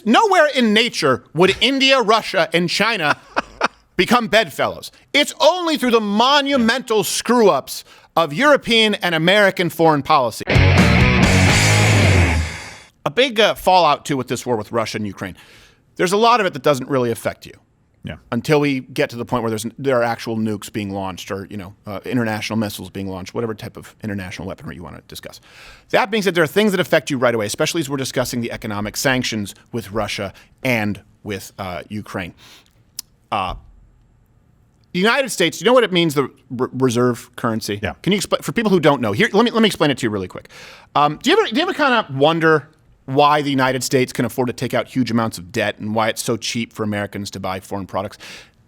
Nowhere in nature would India, Russia, and China become bedfellows. It's only through the monumental screw-ups of European and American foreign policy. A big fallout, too, with this war with Russia and Ukraine. There's a lot of it that doesn't really affect you. Yeah. Until we get to the point where there are actual nukes being launched or, international missiles being launched, whatever type of international weaponry you want to discuss. That being said, there are things that affect you right away, especially as we're discussing the economic sanctions with Russia and with Ukraine. The United States, you know what it means, the reserve currency? Yeah. Can you explain, for people who don't know, here, let me explain it to you really quick. Do you ever kind of wonder why the United States can afford to take out huge amounts of debt and why it's so cheap for Americans to buy foreign products?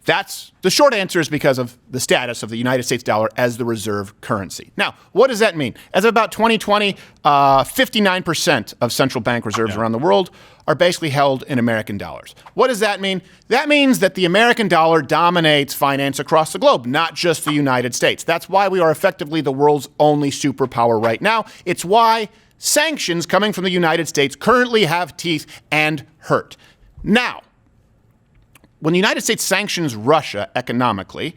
That's the short answer is because of the status of the United States dollar as the reserve currency. Now, what does that mean? As of about 2020, 59% of central bank reserves around the world are basically held in American dollars. What does that mean? That means that the American dollar dominates finance across the globe, not just the United States. That's why we are effectively the world's only superpower right now. It's why sanctions coming from the United States currently have teeth and hurt. Now, when the United States sanctions Russia economically,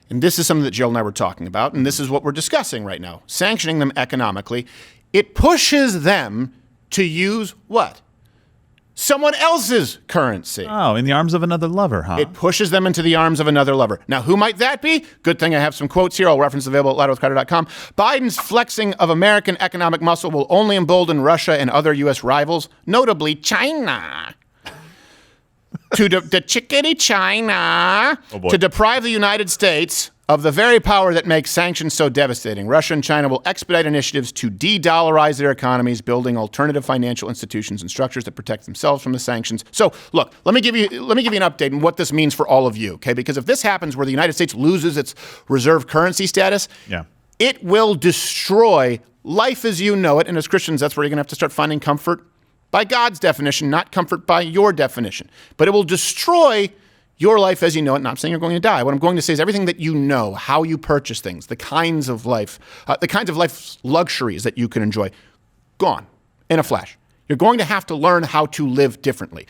and this is something that Jill and I were talking about, and this is what we're discussing right now, sanctioning them economically, it pushes them to use what? Someone else's currency. Oh, in the arms of another lover, huh? It pushes them into the arms of another lover. Now, who might that be? Good thing I have some quotes here. I'll reference available at loudwithcrowder.com. Biden's flexing of American economic muscle will only embolden Russia and other U.S. rivals, notably China. To the chickadee China, to deprive the United States of the very power that makes sanctions so devastating. Russia and China will expedite initiatives to de-dollarize their economies, building alternative financial institutions and structures that protect themselves from the sanctions. So, look, let me give you an update on what this means for all of you, okay? Because if this happens where the United States loses its reserve currency status, it will destroy life as you know it. And as Christians, that's where you're going to have to start finding comfort by God's definition, not comfort by your definition. But it will destroy your life as you know it. Not saying you're going to die. What I'm going to say is everything that you know, how you purchase things, the kinds of life luxuries that you can enjoy, gone in a flash. You're going to have to learn how to live differently.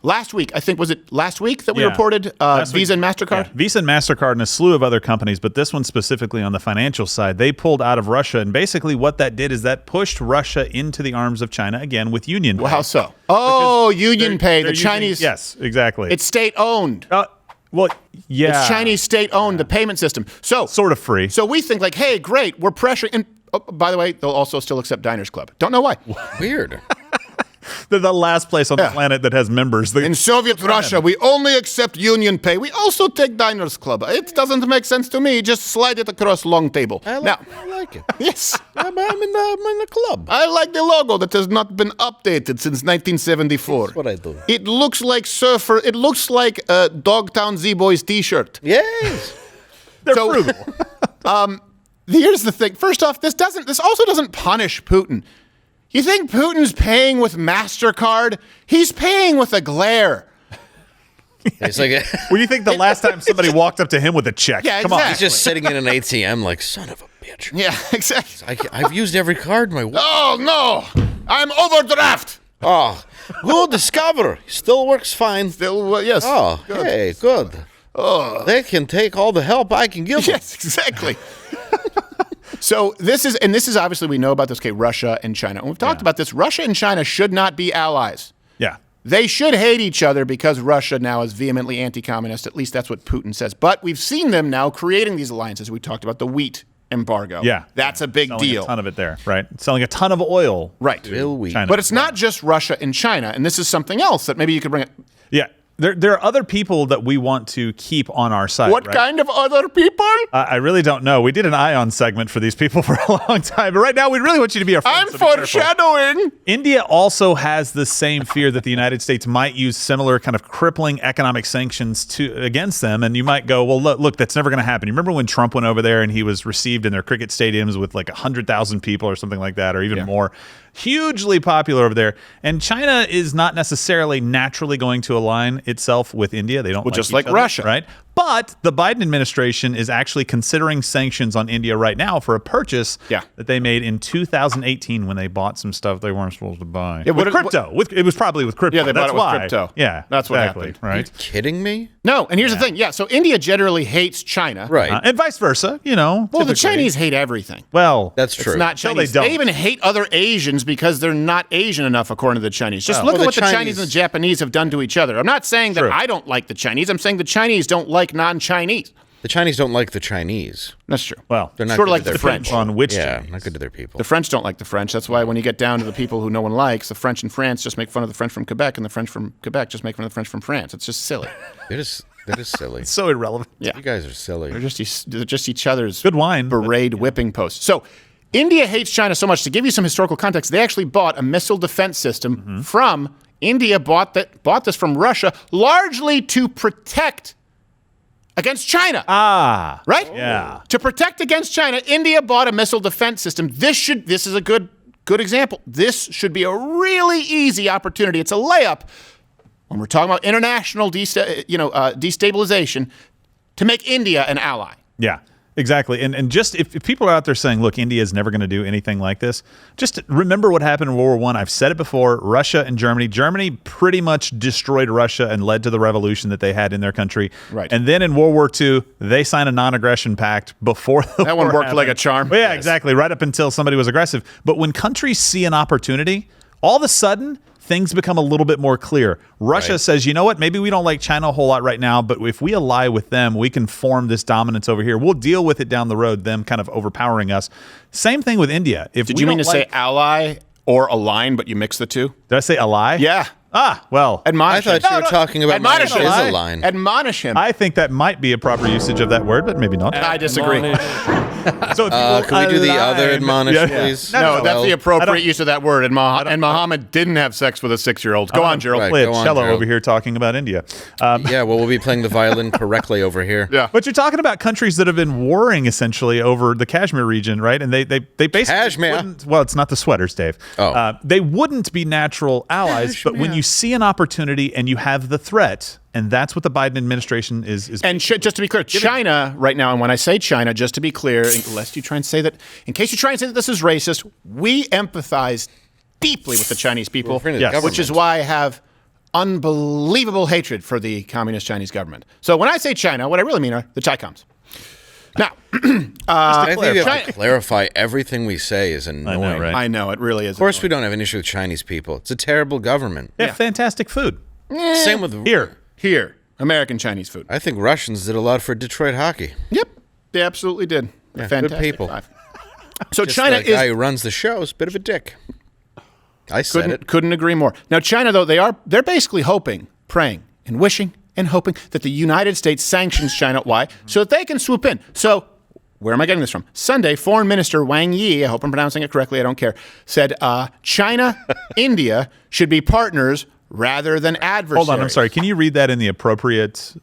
Last week, I think, was it last week that we reported Visa and Mastercard? Yeah. Visa and Mastercard and a slew of other companies, but this one specifically on the financial side, they pulled out of Russia. And basically what that did is that pushed Russia into the arms of China, again, with Union Pay. Well, how so? Oh, Union Pay, the Chinese. Yes, exactly. It's state-owned. Well, yeah. It's Chinese state-owned, the payment system. So sort of free. So we think like, hey, great, we're pressuring. And by the way, they'll also still accept Diners Club. Don't know why. Weird. They're the last place on the planet that has members. In Soviet Russia, we only accept Union Pay. We also take Diners Club. It doesn't make sense to me. Just slide it across long table. I like it. Yes. I'm in the club. I like the logo that has not been updated since 1974. That's what I do. It looks like surfer. It looks like a Dogtown Z-Boys t-shirt. Yes. They're frugal. Here's the thing. First off, this also doesn't punish Putin. You think Putin's paying with Mastercard? He's paying with a glare. It's like What do you think the last time somebody walked up to him with a check? Yeah, Come exactly. on. he's just sitting in an ATM like, son of a bitch. Yeah, exactly. I've used every card in my wallet. Oh, no. I'm overdraft. Oh, good Discover. Still works fine. Still, yes. Oh, Good. hey, good. Oh. They can take all the help I can give them. Yes, exactly. So this is obviously, we know about this, okay, Russia and China. And we've talked about this. Russia and China should not be allies. Yeah. They should hate each other because Russia now is vehemently anti-communist. At least that's what Putin says. But we've seen them now creating these alliances. We talked about the wheat embargo. Yeah. That's a big Selling deal. a ton of it there, right? Selling a ton of oil. Right. Real wheat. China. But it's not just Russia and China. And this is something else that maybe you could bring it. Yeah. There are other people that we want to keep on our side. What right? kind of other people? I really don't know. We did an Ion segment for these people for a long time, but right now we really want you to be our friends. I'm so be careful. foreshadowing. India also has the same fear that the United States might use similar kind of crippling economic sanctions against them. And you might go, well, look, that's never going to happen. You remember when Trump went over there and he was received in their cricket stadiums with like 100,000 people or something like that, or even more. Hugely popular over there. And China is not necessarily naturally going to align itself with India. They don't Well, just like Russia. Right? But the Biden administration is actually considering sanctions on India right now for a purchase that they made in 2018 when they bought some stuff they weren't supposed to buy. Yeah, with crypto. It was probably with crypto. Yeah, they bought That's it with why. crypto. Yeah, that's what exactly, happened. right? Are you kidding me? No, and here's the thing. Yeah, so India generally hates China. Right. And vice versa, Well, the typically. Chinese hate everything. Well, That's true. It's not Until Chinese. they don't. They even hate other Asians because they're not Asian enough, according to the Chinese. Just look Well, at what the the Chinese and the Japanese have done to each other. I'm not saying that True. I don't like the Chinese. I'm saying the Chinese don't like non-Chinese. The Chinese don't like the Chinese. That's true. well, They're not Sort of good like to their the French. people. on which Yeah, Chinese? not good to their people. The French don't like the French. That's why when you get down to the people who no one likes, the French in France just make fun of the French from Quebec, and the French from Quebec just make fun of the French from France. It's just silly. They're just silly. So irrelevant. Yeah. You guys are silly. They're just each other's Good wine, but- berate whipping posts. So India hates China so much. To give you some historical context, they actually bought a missile defense system from India. Bought this from Russia largely to protect against China. Right? Yeah. To protect against China, India bought a missile defense system. This is a good example. This should be a really easy opportunity. It's a layup when we're talking about international destabilization to make India an ally. Yeah, exactly. And just if people are out there saying, look, India is never going to do anything like this, just remember what happened in World War I. I've said it before, Russia and Germany. Germany pretty much destroyed Russia and led to the revolution that they had in their country. Right. And then in World War II, they signed a non-aggression pact before the That one war worked like a happened. charm. Well, yeah, Yes. exactly. Right up until somebody was aggressive. But when countries see an opportunity, all of a sudden, things become a little bit more clear. Russia says, you know what, maybe we don't like China a whole lot right now, but if we ally with them, we can form this dominance over here. We'll deal with it down the road, them kind of overpowering us. Same thing with India. If Did we you mean don't to say like- ally or align, but you mix the two? Did I say ally? Yeah. Well, I Admonish him. thought you were talking about my Admonish him. Invisalign. Admonish him. I think that might be a proper usage of that word, but maybe not. I disagree. So if you will Can we do the other align- admonish, Yeah. please? No, that's the appropriate don't- use of that word. And Muhammad didn't have sex with a 6-year-old. Go on, Gerald. Right. Play a Go on, cello Gerald. over here talking about India. Yeah, well, we'll be playing the violin correctly over here. Yeah. But you're talking about countries that have been warring essentially over the Kashmir region, right? And they basically Kashmir? wouldn't- well, it's not the sweaters, Dave. Oh. They wouldn't be natural allies, but when you see an opportunity and you have the threat, and that's what the Biden administration is. And just to be clear, China right now, and when I say China, just to be clear, lest you try and say that, in case you try and say that this is racist, we empathize deeply with the Chinese people, We're friendly to Yes. government. which is why I have unbelievable hatred for the communist Chinese government. So when I say China, what I really mean are the Chicoms. Now, I think we have China- to clarify everything we say is annoying. right? I know, it really is. Of course, we don't have an issue with Chinese people. It's a terrible government. They have fantastic food. Same with Here. American Chinese food. I think Russians did a lot for Detroit hockey. Yep, they absolutely did. Yeah, Fantastic good people. five. So Just China the guy is who runs the show is a bit of a dick. I said it. couldn't agree more. Now China, though, they're basically hoping, praying, and wishing and hoping that the United States sanctions China. Why? So that they can swoop in. So where am I getting this from? Sunday, Foreign Minister Wang Yi, I hope I'm pronouncing it correctly, I don't care, said China, India should be partners rather than adversaries. Hold on, I'm sorry. Can you read that in the appropriate?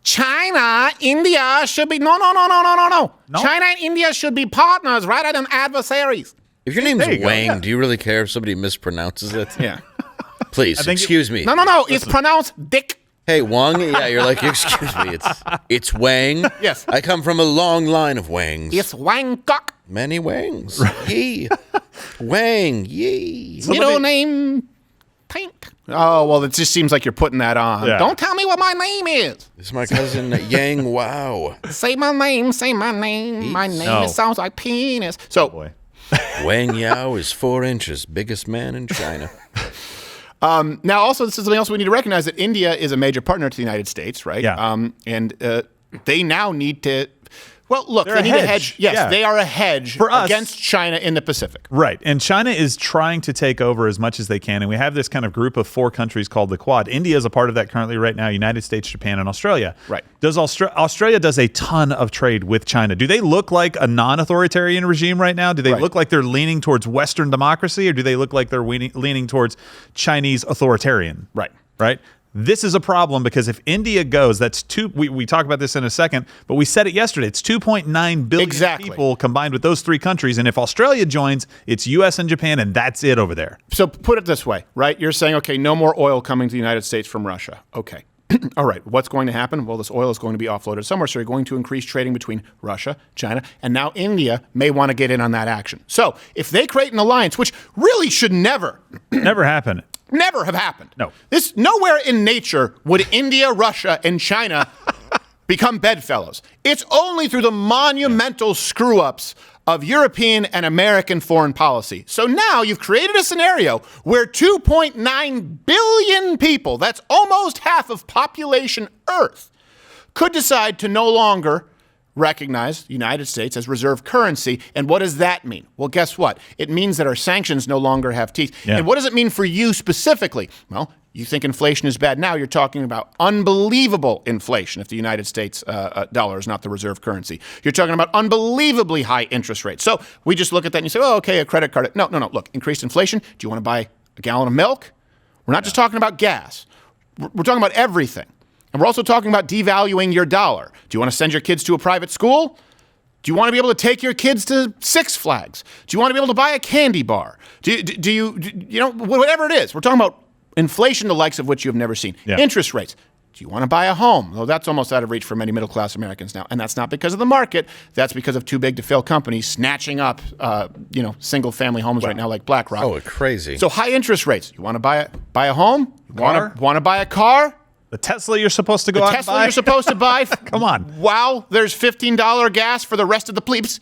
China, India should be no. No? China and India should be partners rather than adversaries. If your name's There you go, Wang, yeah. do you really care if somebody mispronounces it? Yeah. Please, think excuse me. No. It's pronounced Dick. Hey, Wang? Yeah, you're like, excuse me. It's Wang. Yes. I come from a long line of Wangs. It's Wang Gok. Many Wangs. Yee. Wang. Yee. Middle name Pink. Oh, well, it just seems like you're putting that on. Yeah. Don't tell me what my name is. This is my cousin Yang Wow. Say my name. Say my name. My name No. sounds like penis. So, Boy. Wang Yao is 4 inches, biggest man in China. now also, this is something else we need to recognize that India is a major partner to the United States, right? Yeah. And they now need to. Well, look, They're they a need a hedge. hedge. Yes, Yeah. they are a hedge For us. against China in the Pacific. Right. And China is trying to take over as much as they can. And we have this kind of group of 4 countries called the Quad. India is a part of that currently right now, United States, Japan, and Australia. Right. Does Australia does a ton of trade with China. Do they look like a non-authoritarian regime right now? Do they Right. look like they're leaning towards Western democracy, or do they look like they're leaning towards Chinese authoritarian? Right. Right? This is a problem because if India goes, that's we talk about this in a second, but we said it yesterday. It's 2.9 billion Exactly. people combined with those 3 countries. And if Australia joins, it's U.S. and Japan, and that's it over there. So put it this way, right? You're saying, okay, no more oil coming to the United States from Russia. Okay. All right, what's going to happen? Well, this oil is going to be offloaded somewhere, so you're going to increase trading between Russia, China, and now India may want to get in on that action. So if they create an alliance, which really should never happen. Never have happened. No. This nowhere in nature would India, Russia, and China become bedfellows. It's only through the monumental screw-ups of European and American foreign policy. So now you've created a scenario where 2.9 billion people, that's almost half of population Earth, could decide to no longer recognize the United States as reserve currency. And what does that mean? Well, guess what? It means that our sanctions no longer have teeth. Yeah. And what does it mean for you specifically? Well, you think inflation is bad now. You're talking about unbelievable inflation if the United States dollar is not the reserve currency. You're talking about unbelievably high interest rates. So we just look at that and you say, oh, okay, a credit card. No. Look, increased inflation. Do you want to buy a gallon of milk? We're not just talking about gas. We're talking about everything. And we're also talking about devaluing your dollar. Do you want to send your kids to a private school? Do you want to be able to take your kids to Six Flags? Do you want to be able to buy a candy bar? Do you whatever it is. We're talking about inflation, the likes of which you have never seen. Yeah. Interest rates. Do you want to buy a home? Well, that's almost out of reach for many middle-class Americans now. And that's not because of the market. That's because of too big to fail companies snatching up, single-family homes right now like BlackRock. Oh, crazy. So high interest rates. You want to buy a home? Car? Want to buy a car? The Tesla you're supposed to go out and buy? You're supposed to buy. Come on. Wow, there's $15 gas for the rest of the plebes.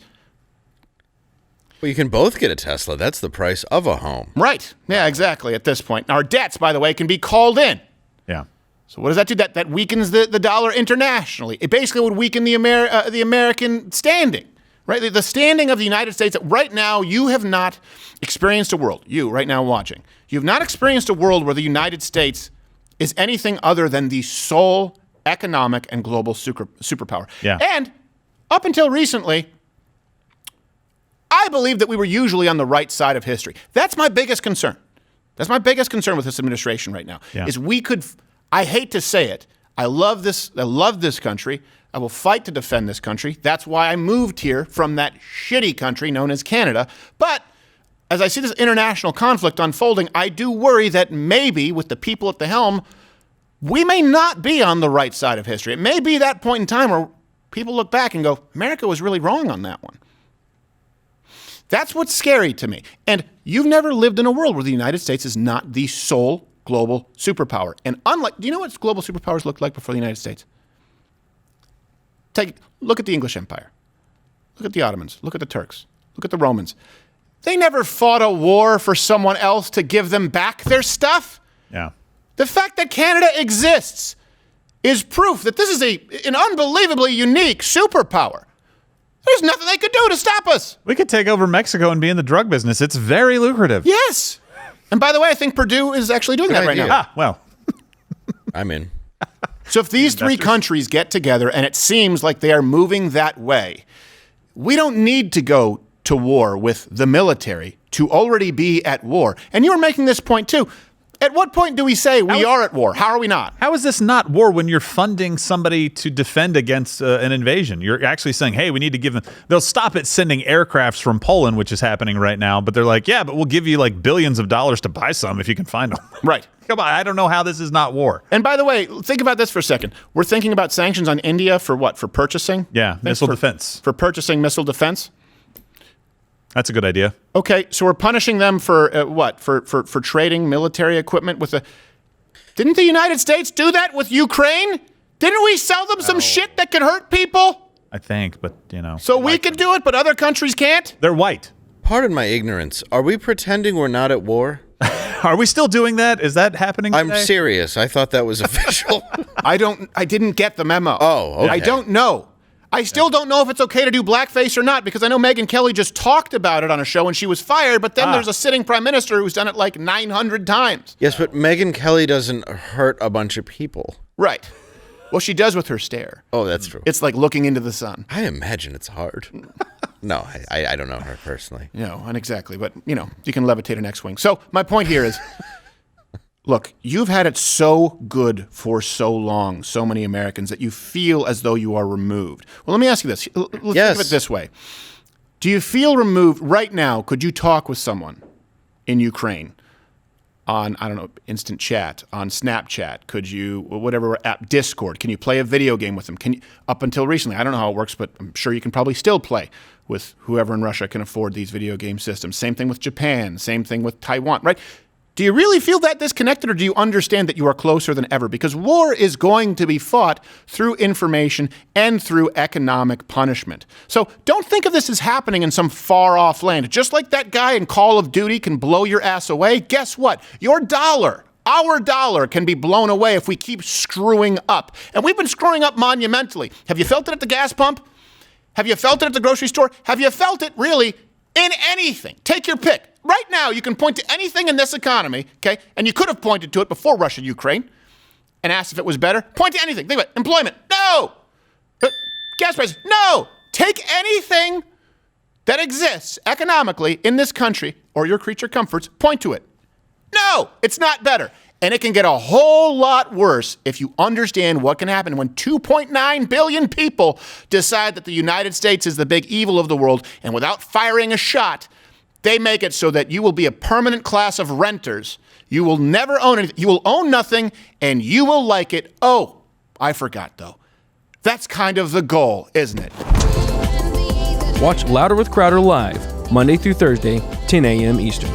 Well, you can both get a Tesla. That's the price of a home. Right. Yeah, exactly, at this point. Our debts, by the way, can be called in. Yeah. So what does that do? That weakens the dollar internationally. It basically would weaken the American standing, right? The standing of the United States. Right now, you have not experienced a world, you right now watching, you've not experienced a world where the United States is anything other than the sole economic and global superpower. Yeah. And up until recently, I believe that we were usually on the right side of history. That's my biggest concern. That's my biggest concern with this administration right now. Yeah. Is we could, I hate to say it, I love this country. I will fight to defend this country. That's why I moved here from that shitty country known as Canada. But as I see this international conflict unfolding, I do worry that maybe with the people at the helm, we may not be on the right side of history. It may be that point in time where people look back and go, America was really wrong on that one. That's what's scary to me. And you've never lived in a world where the United States is not the sole global superpower. And do you know what global superpowers looked like before the United States? Look at the English Empire. Look at the Ottomans. Look at the Turks. Look at the Romans. They never fought a war for someone else to give them back their stuff. Yeah. The fact that Canada exists is proof that this is an unbelievably unique superpower. There's nothing they could do to stop us. We could take over Mexico and be in the drug business. It's very lucrative. Yes. And by the way, I think Purdue is actually doing that right idea. now. Ah, well. I'm in. So if these three countries get together and it seems like they are moving that way, we don't need to go to war with the military to already be at war. And you were making this point too. At what point do we say we are at war? How are we not? How is this not war when you're funding somebody to defend against an invasion? You're actually saying, hey, we need to give them... They'll stop at sending aircrafts from Poland, which is happening right now, but they're like, yeah, but we'll give you like billions of dollars to buy some if you can find them. Right. Come on, I don't know how this is not war. And by the way, think about this for a second. We're thinking about sanctions on India for what? For purchasing? Yeah, missile defense. For purchasing missile defense? That's a good idea. Okay, so we're punishing them for what? For trading military equipment with Didn't the United States do that with Ukraine? Didn't we sell them some shit that could hurt people? I think, but So we can do it, but other countries can't? They're white. Pardon my ignorance. Are we pretending we're not at war? Are we still doing that? Is that happening today? I'm serious. I thought that was official. I didn't get the memo. Oh, okay. I don't know. I still don't know if it's okay to do blackface or not, because I know Megyn Kelly just talked about it on a show and she was fired, but then there's a sitting prime minister who's done it like 900 times. Yes, but Megyn Kelly doesn't hurt a bunch of people. Right. Well, she does with her stare. Oh, that's true. It's like looking into the sun. I imagine it's hard. No, I don't know her personally. Not exactly, but, you can levitate an X-Wing. So my point here is, look, you've had it so good for so long, so many Americans, that you feel as though you are removed. Well, let me ask you this. Let's think of it this way. Do you feel removed right now? Could you talk with someone in Ukraine on, I don't know, instant chat, on Snapchat? Could you, whatever app, Discord, can you play a video game with them? Can you, up until recently, I don't know how it works, but I'm sure you can probably still play with whoever in Russia can afford these video game systems. Same thing with Japan, same thing with Taiwan, right? Do you really feel that disconnected, or do you understand that you are closer than ever? Because war is going to be fought through information and through economic punishment. So don't think of this as happening in some far-off land. Just like that guy in Call of Duty can blow your ass away, guess what? Your dollar, our dollar, can be blown away if we keep screwing up. And we've been screwing up monumentally. Have you felt it at the gas pump? Have you felt it at the grocery store? Have you felt it, really, in anything? Take your pick. Right now, you can point to anything in this economy, okay? And you could have pointed to it before Russia-Ukraine and asked if it was better. Point to anything. Think about it. Employment. No. Gas prices. No. Take anything that exists economically in this country or your creature comforts, point to it. No, it's not better. And it can get a whole lot worse if you understand what can happen when 2.9 billion people decide that the United States is the big evil of the world, and without firing a shot, they make it so that you will be a permanent class of renters. You will never own anything. You will own nothing, and you will like it. Oh, I forgot, though. That's kind of the goal, isn't it? Watch Louder with Crowder live, Monday through Thursday, 10 a.m. Eastern.